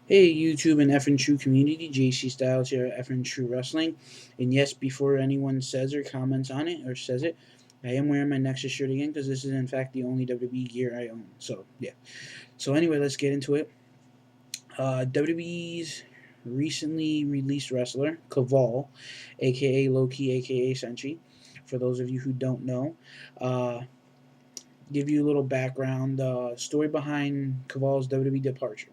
Hey, YouTube and F and True community, JC Styles here at F and True Wrestling. And yes, before anyone says or comments on it or says it, I am wearing my Nexus shirt again because this is in fact the only WWE gear I own. So yeah. So anyway, let's get into it. WWE's recently released wrestler Kaval, aka Loki, aka Senshi. For those of you who don't know, uh, give you a little background story behind Kaval's WWE departure.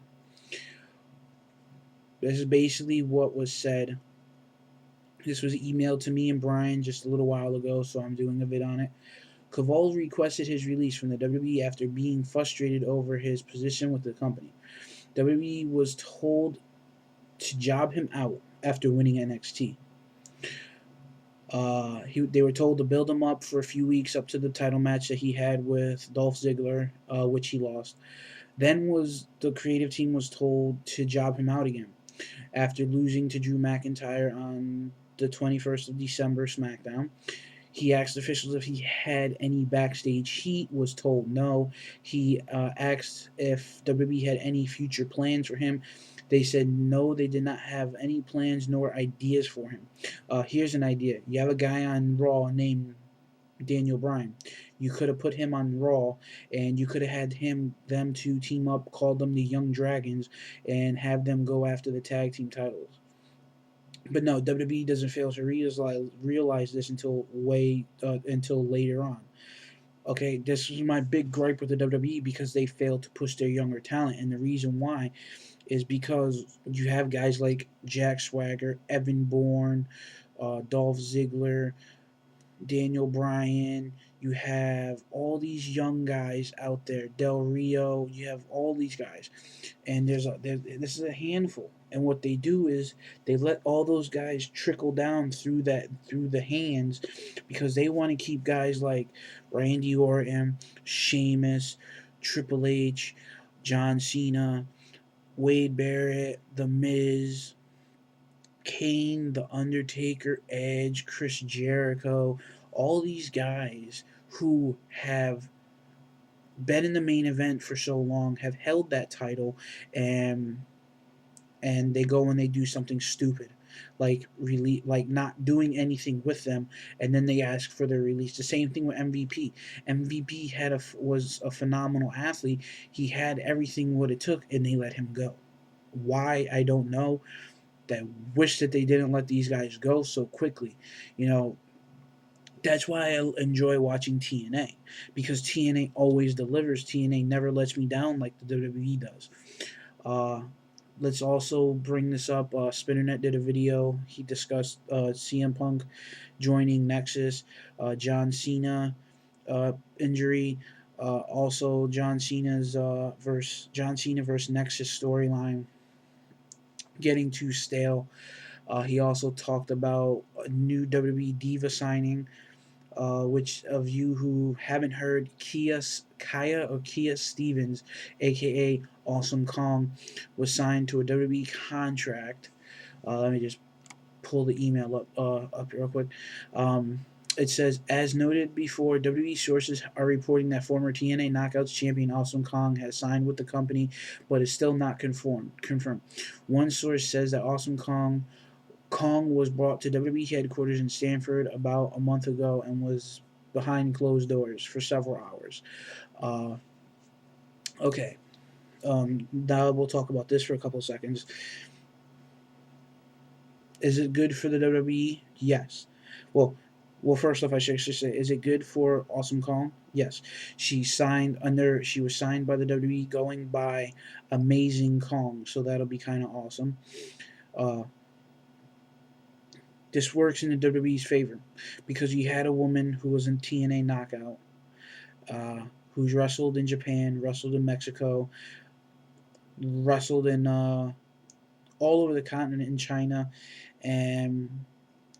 This is basically what was said. This was emailed to me and Brian just a little while ago, so I'm doing a vid on it. Kaval requested his release from the WWE after being frustrated over his position with the company. WWE was told to job him out after winning NXT. They were told to build him up for a few weeks up to the title match that he had with Dolph Ziggler, which he lost. Then was the creative team was told to job him out again after losing to Drew McIntyre on the 21st of December SmackDown. He asked officials if he had any backstage heat, was told no. He asked if WWE had any future plans for him. They said no, they did not have any plans nor ideas for him. Here's an idea. You have a guy on Raw named Daniel Bryan. You could have put him on Raw, and you could have had them two team up, called them the Young Dragons, and have them go after the tag team titles. But no, WWE doesn't fail to realize this until later on. Okay, this is my big gripe with the WWE because they failed to push their younger talent, and the reason why is because you have guys like Jack Swagger, Evan Bourne, Dolph Ziggler, Daniel Bryan. You have all these young guys out there, Del Rio. You have all these guys, and this is a handful. And what they do is they let all those guys trickle down through the hands, because they want to keep guys like Randy Orton, Sheamus, Triple H, John Cena, Wade Barrett, The Miz, Kane, The Undertaker, Edge, Chris Jericho, all these guys who have been in the main event for so long, have held that title, and they go and they do something stupid, like like not doing anything with them, and then they ask for their release. The same thing with MVP. MVP was a phenomenal athlete. He had everything what it took, and they let him go. Why, I don't know. That wish that they didn't let these guys go so quickly. You know, that's why I enjoy watching TNA, because TNA always delivers. TNA never lets me down like the WWE does. Uh, let's also bring this up. Spinnernet did a video. He discussed CM Punk joining Nexus, injury, also John Cena versus Nexus storyline getting too stale. He also talked about a new WWE Diva signing, which of you who haven't heard, Kia Stevens, aka Awesome Kong, was signed to a WWE contract. Let me just pull the email up real quick. It says, as noted before, WWE sources are reporting that former TNA Knockouts champion Awesome Kong has signed with the company, but is still not confirmed. One source says that Kong was brought to WWE headquarters in Stanford about a month ago and was behind closed doors for several hours. Uh, okay, now we'll talk about this for a couple seconds. Is it good for the WWE? Yes. Well, first off, I should say, is it good for Awesome Kong? Yes. She was signed by the WWE going by Amazing Kong, so that'll be kind of awesome. Uh, this works in the WWE's favor because you had a woman who was in TNA Knockout, who's wrestled in Japan, wrestled in Mexico, wrestled in all over the continent in China, and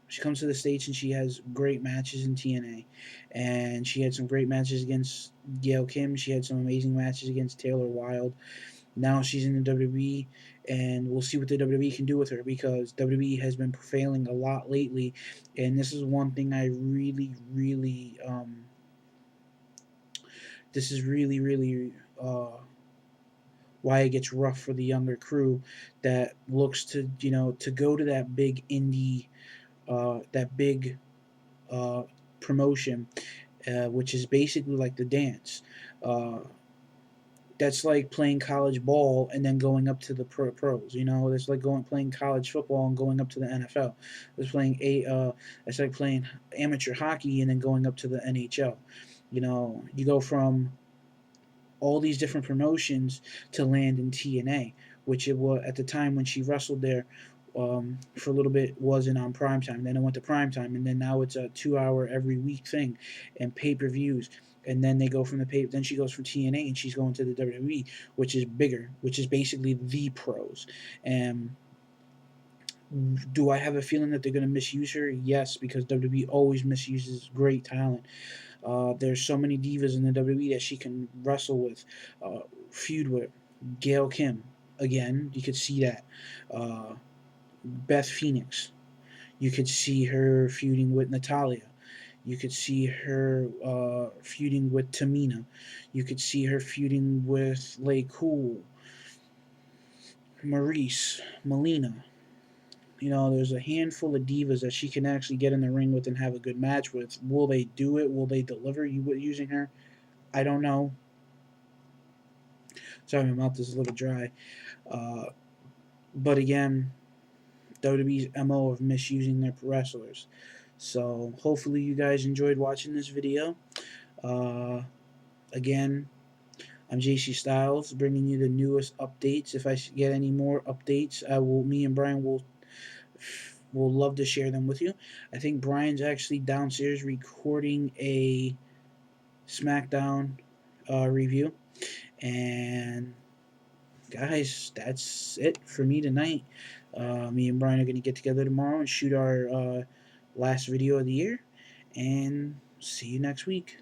she comes to the States and she has great matches in TNA. And she had some great matches against Gail Kim. She had some amazing matches against Taylor Wilde. Now she's in the WWE, and we'll see what the WWE can do with her, because WWE has been failing a lot lately. And this is one thing I this is really, really why it gets rough for the younger crew that looks to to go to that big indie, that big uh, promotion, which is basically like the dance. Uh, that's like playing college ball and then going up to the pros. It's like going playing college football and going up to the NFL. It's playing it's like playing amateur hockey and then going up to the NHL. You go from all these different promotions to land in TNA, which it was at the time when she wrestled there. For a little bit wasn't on prime time. Then it went to prime time, and then now it's a 2 hour every week thing, and pay per views. And then they go from the pay. Then she goes from TNA, and she's going to the WWE, which is bigger, which is basically the pros. And do I have a feeling that they're going to misuse her? Yes, because WWE always misuses great talent. There's so many divas in the WWE that she can wrestle with, uh, feud with. Gail Kim, again, you could see that. Uh, Beth Phoenix, you could see her feuding with Natalia. You could see her feuding with Tamina. You could see her feuding with Lay Cool, Maurice, Melina. There's a handful of divas that she can actually get in the ring with and have a good match with. Will they do it? Will they deliver you using her? I don't know. Sorry, my mouth is a little dry. Uh, but again, WWE's MO of misusing their wrestlers. So hopefully you guys enjoyed watching this video. Uh, Again, I'm JC Styles, bringing you the newest updates. If I get any more updates, Me and Brian will love to share them with you. I think Brian's actually downstairs recording a SmackDown review, and guys, that's it for me tonight. Me and Brian are going to get together tomorrow and shoot our last video of the year. And see you next week.